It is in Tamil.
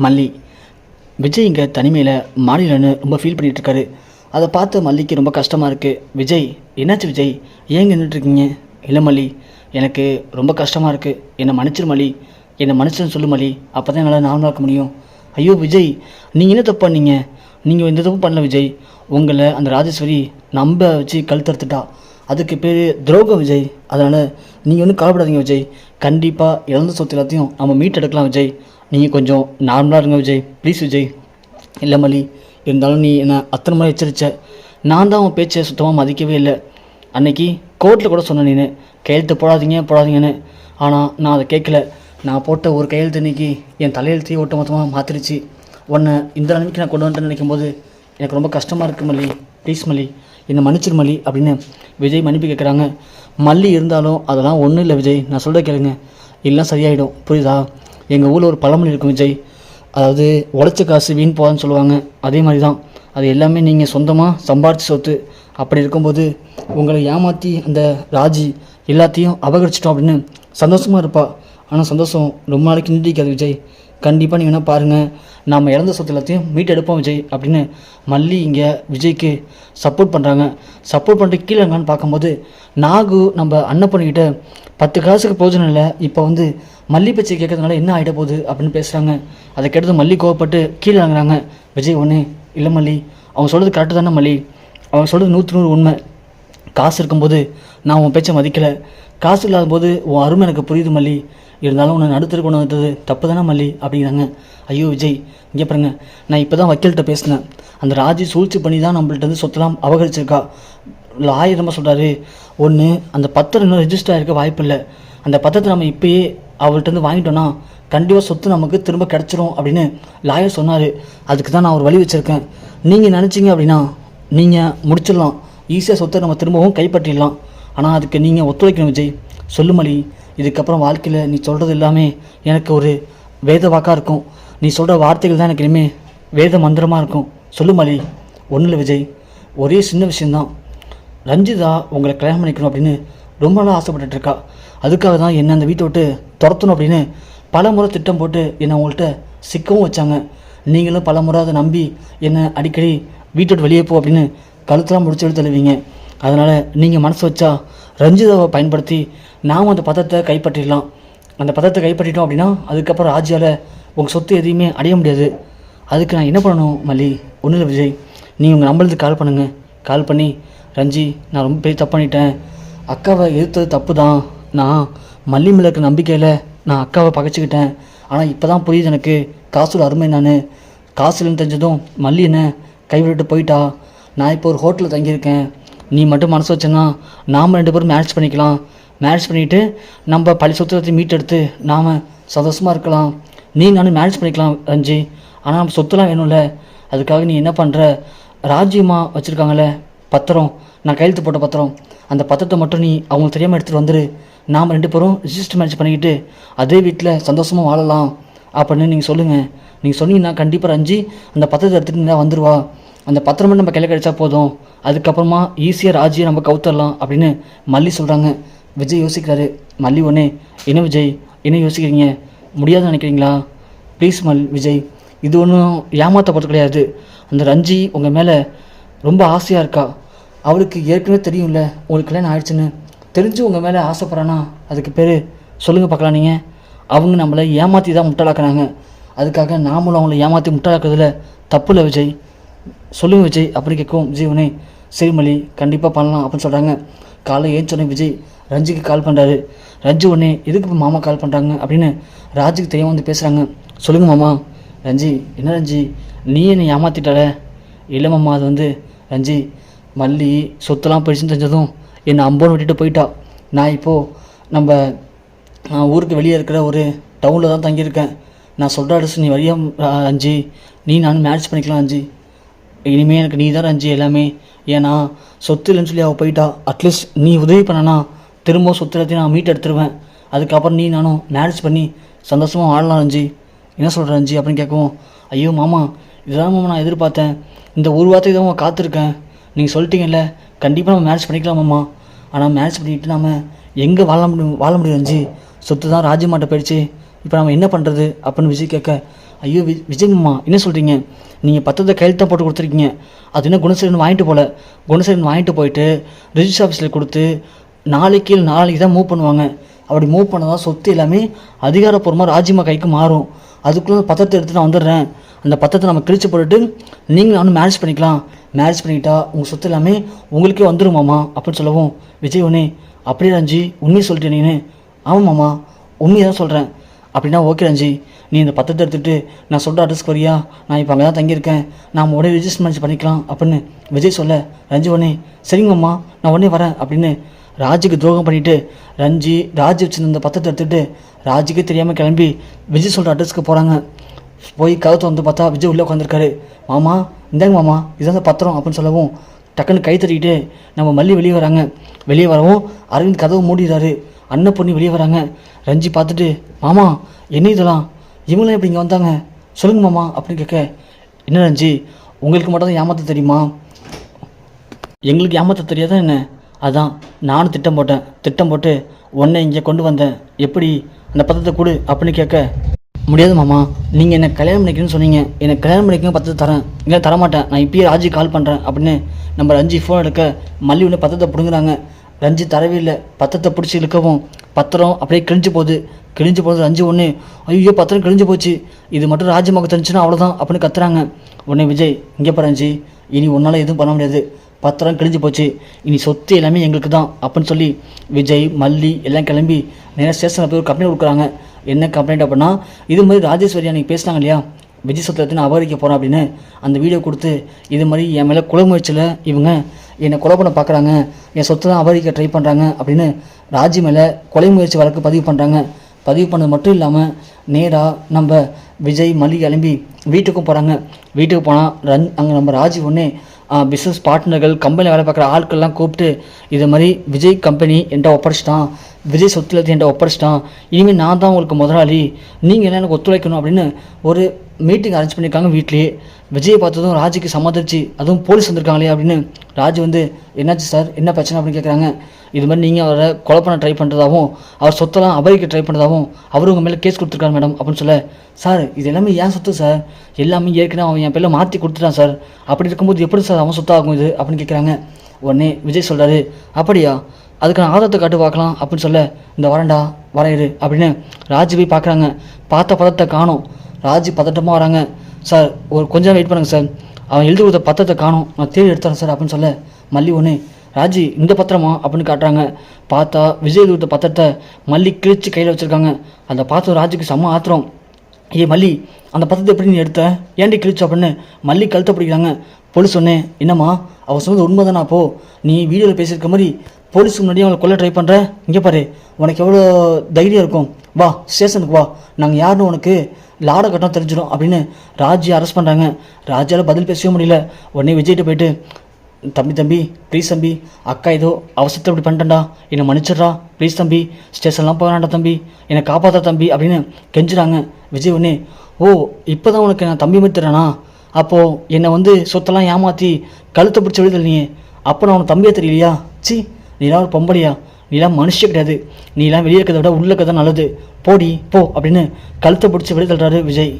மல்லி. விஜய் இங்கே தனிமையில் மாநிலன்னு ரொம்ப ஃபீல் பண்ணிகிட்ருக்காரு. அதை பார்த்து மல்லிக்கு ரொம்ப கஷ்டமாக இருக்குது. விஜய், என்னாச்சு விஜய், ஏங்க நின்றுட்டுருக்கீங்க? இல்லை மல்லி, எனக்கு ரொம்ப கஷ்டமாக இருக்குது, என்னை மன்னிச்சிரு மல்லி, என்னை மன்னிச்சுன்னு சொல்லு மல்லி, அப்போ தான் என்னால் நார்மலாக இருக்க முடியும். ஐயோ விஜய், நீங்கள் என்ன தப்பு பண்ணீங்க? நீங்கள் எந்த தப்பு பண்ணல விஜய். உங்களை அந்த ராஜேஸ்வரி நம்ப வச்சு கழுத்தறுத்துட்டா, அதுக்கு பேர் துரோகம் விஜய். அதனால் நீங்கள் ஒன்றும் கவலைப்படாதீங்க விஜய். கண்டிப்பாக இழந்த சொத்து எல்லாத்தையும் நம்ம மீட்டெடுக்கலாம் விஜய். நீங்கள் கொஞ்சம் நார்மலாக இருங்க விஜய், ப்ளீஸ் விஜய். இல்லை மல்லி, இருந்தாலும் நீ என்னை அத்தனை முறை எச்சரித்த, நான் தான் உன் பேச்சை சுத்தமாக மதிக்கவே இல்லை. அன்னைக்கு கோர்ட்டில் கூட சொன்னேன், நீ கையெழுத்து போடாதீங்கன்னு. ஆனால் நான் அதை கேட்கல. நான் போட்ட ஒரு கையெழுத்து இன்னைக்கு என் தலையெழுத்தையும் ஒட்ட மொத்தமாக மாற்றிடுச்சு. உன்னை இந்த நிலைமைக்கு நான் கொண்டு வந்துட்டேன்னு நினைக்கும் போது எனக்கு ரொம்ப கஷ்டமாக இருக்குது மல்லி, ப்ளீஸ் மல்லி, என்னை மன்னிச்சிரு மல்லி அப்படின்னு விஜய் மன்னிப்பு கேட்குறாங்க. மல்லி இருந்தாலும் அதெல்லாம் ஒன்றும் இல்லை விஜய், நான் சொல்கிற கேளுங்க, எல்லாம் சரியாயிடும், புரியுதா? எங்கள் ஊரில் ஒரு பழமொழி இருக்கும் விஜய், அதாவது உழைச்ச காசு வீண் போகான்னு சொல்லுவாங்க. அதே மாதிரி தான், அது எல்லாமே நீங்கள் சொந்தமாக சம்பாரிச்சு சொத்து. அப்படி இருக்கும்போது உங்களை ஏமாற்றி அந்த ராஜி எல்லாத்தையும் அபகரிச்சிட்டோம் அப்படின்னு சந்தோஷமாக இருப்பா. ஆனால் சந்தோஷம் ரொம்ப நாளைக்கு நீடிக்காது விஜய். கண்டிப்பாக நீங்கள் என்ன பாருங்கள், நாம் இழந்த சொத்து எல்லாத்தையும் மீட்டெடுப்போம் விஜய் அப்படின்னு மல்லி இங்கே விஜய்க்கு சப்போர்ட் பண்ணுறாங்க. சப்போர்ட் பண்ணிட்டு கீழே இருக்கான்னு பார்க்கும்போது நாகு நம்ம அண்ணன் பண்ணிக்கிட்ட 10 காசுக்கு பிரயோஜனம் இல்லை, இப்போ மல்லி பேச்சை கேட்கறதுனால என்ன ஆகிட போகுது அப்படின்னு பேசுகிறாங்க. அதை கேட்டது மல்லி கோவப்பட்டு கீழே இறங்குறாங்க. விஜய் ஒன்று, இல்லை மல்லி, அவங்க சொல்கிறது கரெக்டு தானே மல்லி, அவங்க சொல்கிறது 100 உண்மை. காசு இருக்கும்போது நான் உன் பேச்சை மதிக்கலை, காசு இல்லாத போது உன் அருமை எனக்கு புரியுது மல்லி, இருந்தாலும் உன்னை நடுத்தருக்கு கொண்டு வந்தது தப்பு தானே மல்லி அப்படிங்கிறாங்க. ஐயோ விஜய், இங்கே பாருங்க, நான் இப்போ தான் வக்கீல்கிட்ட பேசினேன். அந்த ராஜி சூழ்ச்சி பண்ணி தான் நம்மள்ட்ட சொத்தெல்லாம் அபகரிச்சிருக்கா. லாயர் என்ன சொல்கிறாரு, ஒன்று அந்த பத்திரம் இன்னும் ரெஜிஸ்டர் ஆகிருக்க வாய்ப்பு இல்லை, அந்த பத்திரத்தை நம்ம இப்போயே அவர்கிட்ட வாங்கிட்டோன்னா கண்டிப்பாக சொத்து நமக்கு திரும்ப கிடச்சிரும் அப்படின்னு லாயர் சொன்னார். அதுக்கு தான் நான் ஒரு வழி வச்சுருக்கேன். நீங்கள் நினச்சிங்க அப்படின்னா நீங்கள் முடிச்சிடலாம், ஈஸியாக சொத்தை நம்ம திரும்பவும் கைப்பற்றிடலாம். ஆனால் அதுக்கு நீங்கள் ஒத்துழைக்கணும் விஜய். சொல்லு மல்லி, இதுக்கப்புறம் வாழ்க்கையில் நீ சொல்கிறது எல்லாமே எனக்கு ஒரு வேத வாக்காக இருக்கும். நீ சொல்கிற வார்த்தைகள் தான் எனக்கு இனிமேல் வேத மந்திரமாக இருக்கும். சொல்லு மல்லி. ஒன்றும் இல்லை விஜய், ஒரே சின்ன விஷயந்தான். ரஞ்சிதா உங்களை கல்யாணம் பண்ணிக்கணும் அப்படின்னு ரொம்ப நாளாக ஆசைப்பட்டுருக்கா. அதுக்காக தான் என்னை அந்த வீட்டை விட்டு துரத்தணும் அப்படின்னு பல முறை திட்டம் போட்டு என்னை உங்கள்கிட்ட சிக்கவும் வச்சாங்க. நீங்களும் பல முறை அதை நம்பி என்னை அடிக்கடி வீட்டை விட்டு வெளியே போ அப்படின்னு கழுத்தெல்லாம் முடிச்சு எடுத்து தள்ளுவீங்க. அதனால் நீங்கள் மனசு வச்சா ரஞ்சிதாவை பயன்படுத்தி நாம் அந்த பதத்தை கைப்பற்றிடலாம். அந்த பதத்தை கைப்பற்றிட்டோம் அப்படின்னா அதுக்கப்புறம் ராஜ்யால் உங்கள் சொத்து எதையுமே அடைய முடியாது. அதுக்கு நான் என்ன பண்ணணும் மல்லி? ஒன்றும் இல்லை விஜய், நீங்கள் உங்கள் நம்பருக்கு கால் பண்ணுங்கள். கால் பண்ணி, ரஞ்சி, நான் ரொம்ப பெரிய தப்பு பண்ணிட்டேன், அக்காவை எதிர்த்தது தப்பு தான், நான் மல்லி மேலே இருக்க நம்பிக்கையில் நான் அக்காவை பகைச்சிக்கிட்டேன். ஆனால் இப்போ தான் புரியுது எனக்கு காசோட அருமை. நான் காசு இல்லைன்னு தெரிஞ்சதும் மல்லி என்ன கைவிட்டு போயிட்டா. நான் இப்போ ஒரு ஹோட்டலில் தங்கியிருக்கேன். நீ மட்டும் மனசு வச்சேன்னா நாம் 2 பேரும் மேரேஜ் பண்ணிக்கலாம். மேரேஜ் பண்ணிவிட்டு நம்ம பழைய சொத்து மீட்டெடுத்து நாம் சந்தோஷமாக இருக்கலாம். நீ நானும் மேரேஜ் பண்ணிக்கலாம் ரஞ்சி. ஆனால் நம்ம சொத்துலாம் வேணும்ல, அதுக்காக நீ என்ன பண்ணுற? ராஜ்யமாக வச்சுருக்காங்களே பத்திரம், நான் கையெழுத்து போட்ட பத்திரம், அந்த பத்திரத்தை மட்டும் நீ அவங்களுக்கு தெரியாமல் எடுத்துகிட்டு வந்துடு. நாம் 2 பேரும் ரிஜிஸ்டர் மேரேஜ் பண்ணிக்கிட்டு அதே வீட்டில் சந்தோஷமாக வாழலாம் அப்படின்னு நீங்கள் சொல்லுங்கள். நீங்கள் சொன்னீங்கன்னா கண்டிப்பாக ரஞ்சி அந்த பத்திரத்தை எடுத்துகிட்டு தான் வந்துடுவா. அந்த பத்திரம் மட்டும் நம்ம கையில் கிடைச்சா போதும், அதுக்கப்புறமா ஈஸியாக ராஜியை நம்ம கவுத்தரலாம் அப்படின்னு மல்லி சொல்கிறாங்க. விஜய் யோசிக்கிறாரு. மல்லி ஒன்று, என்ன விஜய், என்ன யோசிக்கிறீங்க? முடியாதுன்னு நினைக்கிறீங்களா? ப்ளீஸ் விஜய், இது ஒன்றும் ஏமாற்றப்படுறது கிடையாது. அந்த ரஞ்சி உங்கள் மேலே ரொம்ப ஆசையாக இருக்கா. அவளுக்கு ஏற்கனவே தெரியும்ல உங்களுக்கு கல்யாணம் ஆயிடுச்சுன்னு. தெரிஞ்சு உங்கள் மேலே ஆசைப்பட்றானா அதுக்கு பேர் சொல்லுங்கள் பார்க்கலாம். நீங்கள் அவங்க நம்மளை ஏமாற்றி தான் முட்டாளாக்குறாங்க. அதுக்காக நாமளும் அவங்கள ஏமாற்றி முட்டாளாக்குறதுல தப்பு இல்லை விஜய். சொல்லுங்கள் விஜய் அப்படின்னு கேட்கும். விஜய் உடனே, சரி மல்லி, கண்டிப்பாக பண்ணலாம் அப்படின்னு சொல்கிறாங்க. காலையில் ஏஞ்சோடனே விஜய் ரஞ்சிக்கு கால் பண்ணுறாரு. ரஞ்சி உடனே, எதுக்கு இப்போ மாமா கால் பண்ணுறாங்க அப்படின்னு ராஜுக்கு தெரியாமல் பேசுகிறாங்க. சொல்லுங்கள் மாமா. ரஞ்சி, என்ன ரஞ்சி, நீ என்னை ஏமாற்றிட்டால? இல்லை மாமா, அது ரஞ்சி, மல்லி சொத்தெல்லாம் போயிடுச்சுன்னு தெரிஞ்சதும் என்னை அம்போன்னு விட்டுட்டு போயிட்டா. நான் இப்போது நம்ம ஊருக்கு வெளியே இருக்கிற ஒரு டவுனில் தான் தங்கியிருக்கேன். நான் சொல்கிற அட்ரஸ் நீ வழியா ரஞ்சி, நீ நானும் மேரேஜ் பண்ணிக்கலாம் ரஞ்சி. இனிமேல் எனக்கு நீ தான் ரஞ்சி எல்லாமே. ஏன்னா சொத்து இல்லைன்னு சொல்லி அவள் போயிட்டா. அட்லீஸ்ட் நீ உதவி பண்ணனா திரும்ப சொத்து எல்லாத்தையும் நான் மீட் எடுத்துருவேன். அதுக்கப்புறம் நீ நானும் மேரேஜ் பண்ணி சந்தோஷமாக வாழலாம் ரஞ்சி. என்ன சொல்கிற ரஞ்சி அப்படின்னு கேட்கவும், ஐயோ மாமா, இதுதான் மாமா நான் எதிர்பார்த்தேன். இந்த ஒரு வார்த்தைக்கு தான் காத்திருக்கேன். நீங்கள் சொல்லிட்டீங்கல்ல, கண்டிப்பாக நம்ம மேரேஜ் பண்ணிக்கலாம் மாமா. ஆனால் மேரேஜ் பண்ணிவிட்டு நாம் எங்கே வாழ முடியும் ரஞ்சி? சொத்து தான் ராஜ்யமாட்ட போயிடுச்சு. இப்போ நம்ம என்ன பண்ணுறது அப்படின்னு விஜய் கேட்க, ஐயோ விஜய் மாமா என்ன சொல்கிறீங்க? நீங்கள் பத்திரத்தை கையெழுத்து தான் போட்டு கொடுத்துருக்கீங்க. அது என்ன குணசேகரன் வாங்கிட்டு போகல. குணசேகரன் வாங்கிட்டு போயிட்டு ரிஜிஸ்டர் ஆஃபீஸில் கொடுத்து நாளைக்கு தான் மூவ் பண்ணுவாங்க. அப்படி மூவ் பண்ணதான் சொத்து எல்லாமே அதிகாரப்பூர்வமாக ராஜிமா கைக்கு மாறும். அதுக்குள்ளே பத்திரத்தை எடுத்து நான் வந்துடுறேன். அந்த பத்திரத்தை நம்ம கிழிச்சு போட்டுட்டு நீங்கள் நானும் மேரேஜ் பண்ணிக்கலாம். மேரேஜ் பண்ணிக்கிட்டா உங்கள் சொத்து எல்லாமே உங்களுக்கே வந்துடும் மாமா அப்படின்னு சொல்லவும் விஜய் ஒன்னே அப்படியே ரஞ்சி உண்மையை சொல்லிட்டேன் நீனு? ஆமாம் மாமா உண்மையை தான் சொல்கிறேன். அப்படின்னா ஓகே ரஞ்சி, நீ இந்த பத்திரத்தை எடுத்துகிட்டு நான் சொல்கிற அட்ரஸ்க்கு வரியா? நான் இப்போ அங்கே தான் தங்கியிருக்கேன், நான் உடனே ரிஜிஸ்டர் மேரேஜ் பண்ணிக்கலாம் அப்படின்னு விஜய் சொல்ல ரஞ்சி உடனே சரிங்கம்மா நான் உடனே வரேன் அப்படின்னு ராஜுக்கு துரோகம் பண்ணிவிட்டு ராஜ் வச்சுருந்த பத்திரத்தை எடுத்துகிட்டு ராஜுக்கே தெரியாமல் கிளம்பி விஜய் சொல்கிற அட்ரஸ்க்கு போகிறாங்க. போய் கதத்தை வந்து பார்த்தா விஜய் உள்ளே உட்காந்துருக்காரு. மாமா இந்தாங்க மாமா இதான் பத்திரம் அப்படின்னு சொல்லவும் டக்குன்னு கை தட்டிக்கிட்டு நம்ம மல்லி வெளியே வராங்க. வெளியே வரவும் அரவிந்த் கதவு மூடிடுறாரு. அண்ணன் பொண்ணு வெளியே வராங்க. ரஞ்சி பார்த்துட்டு மாமா என்ன இதெல்லாம், இவங்களாம் எப்படி இங்கே வந்தாங்க சொல்லுங்க மாமா அப்படின்னு கேட்க, என்ன ரஞ்சி உங்களுக்கு மட்டும் தான் ஏமாற்ற தெரியுமா? எங்களுக்கு ஏமாற்ற தெரியாதா என்ன? அதான் நானும் திட்டம் போட்டு உன்னை இங்கே கொண்டு வந்தேன். எப்படி அந்த பத்திரத்தை கொடு அப்படின்னு கேட்க, முடியாது மாமா, நீங்கள் என்னை கல்யாணம் பண்ணிக்கணும்னு சொன்னீங்க, என்னை கல்யாணம் பண்ணிக்கணும் பத்திரத்தை தரேன், இல்லை தரமாட்டேன், நான் இப்பயே ராஜி கால் பண்ணுறேன் அப்படின்னு நம்ம ரஞ்சி ஃபோன் எடுக்க மல்லி ஒன்று பத்திரத்தை பிடுங்குறாங்க. ரஞ்சி தரவே இல்லை. பத்திரத்தை பிடிச்சி இழுக்கவும் பத்திரம் அப்படியே கிழிஞ்சு போகுது. ரஞ்சி ஒன்று ஐயோ பத்திரம் கிழிஞ்சு போச்சு, இது மட்டும் ராஜ்யமாக தெரிஞ்சுன்னா அவ்வளோதான் அப்படின்னு கத்துறாங்க. உடனே விஜய் இங்கே போகிற ரஞ்சி, இனி உன்னால் எதுவும் பண்ண முடியாது, பத்திரம் கிழிஞ்சு போச்சு, இனி சொத்து எல்லாமே எங்களுக்கு தான் அப்படின்னு சொல்லி விஜய் மல்லி எல்லாம் கிளம்பி நேராக ஸ்டேஷனில் போய் ஒரு கம்ப்ளைண்ட் கொடுக்குறாங்க. என்ன கம்ப்ளைண்ட் அப்படின்னா, இது மாதிரி ராஜேஸ்வரி அன்றைக்கி பேசினாங்க இல்லையா, விஜய் சொத்தை நான் அபகரிக்க போகிறேன் அப்படின்னு அந்த வீடியோ கொடுத்து இது மாதிரி என் மேலே கொலை முயற்சியில் இவங்க என்னை கொலை பண்ண பார்க்குறாங்க, என் சொத்தை தான் அபகரிக்க ட்ரை பண்ணுறாங்க அப்படின்னு ராஜி மேலே கொலை முயற்சி வழக்கு பதிவு பண்ணுறாங்க. பதிவு பண்ணது மட்டும் இல்லாமல் நேராக நம்ம விஜய் மல்லி கிளம்பி வீட்டுக்கும் போகிறாங்க. வீட்டுக்கு போனால் அங்கே நம்ம ராஜி ஒன்றே பிஸ்னஸ் பார்ட்னர்கள் கம்பெனியில் வேலை பார்க்குற ஆட்கள்லாம் கூப்பிட்டு இது மாதிரி விஜய் கம்பெனி என்கிட்ட ஒப்படைச்சிட்டான், விஜய் சொத்துல என்கிட்ட ஒப்படைச்சிட்டான், இனிமேல் நான் தான் உங்களுக்கு முதலாளி, நீங்கள் எல்லாம் எனக்கு ஒத்துழைக்கணும் அப்படின்னு ஒரு மீட்டிங் அரேஞ்ச் பண்ணியிருக்காங்க வீட்லேயே. விஜயை பார்த்ததும் ராஜுக்கு சம்மதிச்சு, அதுவும் போலீஸ் வந்திருக்காங்களே அப்படின்னு ராஜு வந்து என்னாச்சு சார் என்ன பிரச்சனை அப்படின்னு கேட்குறாங்க. இது மாதிரி நீங்கள் அவரை கொலை பண்ண ட்ரை பண்ணுறதாகவும் அவர் சொத்தெல்லாம் அபகரிக்க ட்ரை பண்ணுறதாகவும் அவர் உங்கள் மேலே கேஸ் கொடுத்துருக்காரு மேடம் அப்படின்னு சொல்ல, சார் இது எல்லாமே ஏன் சொத்து சார், எல்லாமே ஏற்கனவே அவன் என் பேரில் மாற்றி கொடுத்துட்டான் சார், அப்படி இருக்கும்போது எப்படி சார் அவன் சொத்தாகும் இது அப்படின்னு கேட்குறாங்க. உடனே விஜய் சொல்கிறாரு, அப்படியா அதுக்கான ஆதாரத்தை காட்டு பார்க்கலாம் அப்படின்னு சொல்ல, இந்த வரையிரு அப்படின்னு ராஜு போய் பார்க்குறாங்க. பார்த்த பதத்தை காணும். ராஜு பதட்டமாக வராங்க. சார் ஒரு கொஞ்சம் வெயிட் பண்ணுங்கள் சார், அவன் எழுதி கொடுத்த பத்திரத்தை காணும், நான் தேடி எடுத்துறேன் சார் அப்படின்னு சொல்ல, மல்லி ஒன்று ராஜி இந்த பத்திரமா அப்படின்னு காட்டுறாங்க. பார்த்தா விஜய் எழுதி கொடுத்த பத்திரத்தை மல்லி கிழிச்சு கையில் வச்சுருக்காங்க. அந்த பார்த்த ராஜுக்கு செம்ம ஆத்திரம். மல்லி அந்த பத்திரத்தை எப்படி நீ எடுத்த, ஏன்டி கிழிச்சு அப்படின்னு மல்லி கழுத்தை பிடிக்கிறாங்க. போலீஸ் சொன்னேன், என்னம்மா அவள் சொன்னது உண்மை தானே, அப்போ நீ வீடியோவில் பேசியிருக்க மாதிரி போலீஸுக்கு முன்னாடி அவங்களை கொல்ல ட்ரை பண்ணுற, இங்கே பாரு உனக்கு எவ்வளோ தைரியம் இருக்கும், வா ஸ்டேஷனுக்கு வா, நாங்கள் யாருன்னு உனக்கு லாட கட்டம் தெரிஞ்சிடும் அப்படின்னு ராஜி அரெஸ்ட் பண்ணுறாங்க. ராஜால் பதில் பேசவே முடியல. உடனே விஜய்கிட்ட போயிட்டு, தம்பி ப்ளீஸ் தம்பி, அக்கா ஏதோ அவசரத்தை இப்படி பண்ணிட்டேன்டா, என்னை மன்னிச்சிட்றா ப்ளீஸ் தம்பி, ஸ்டேஷன்லாம் போகிறான்டா தம்பி, என்னை காப்பாற்ற தம்பி அப்படின்னு கெஞ்சுறாங்க. விஜய் ஒன்னே, ஓ இப்போ தான் உனக்கு நான் தம்பி மாதிரி தரேனா, அப்போது என்னை வந்து சொத்தெல்லாம் ஏமாற்றி கழுத்தை பிடிச்ச விடுதல் நீ, அப்போ நான் உனக்கு தம்பியே தெரியலையா, சி நீலாம் ஒரு பொம்பளையா, நீலாம் மனுஷே கிடையாது, நீலாம் வெளியே இருக்கிறத விட உள்ள இருக்கிறது நல்லது, போடி போ அப்படின்னு கழுத்தை பிடிச்சி வெளியே தள்ளுறாரு விஜய்.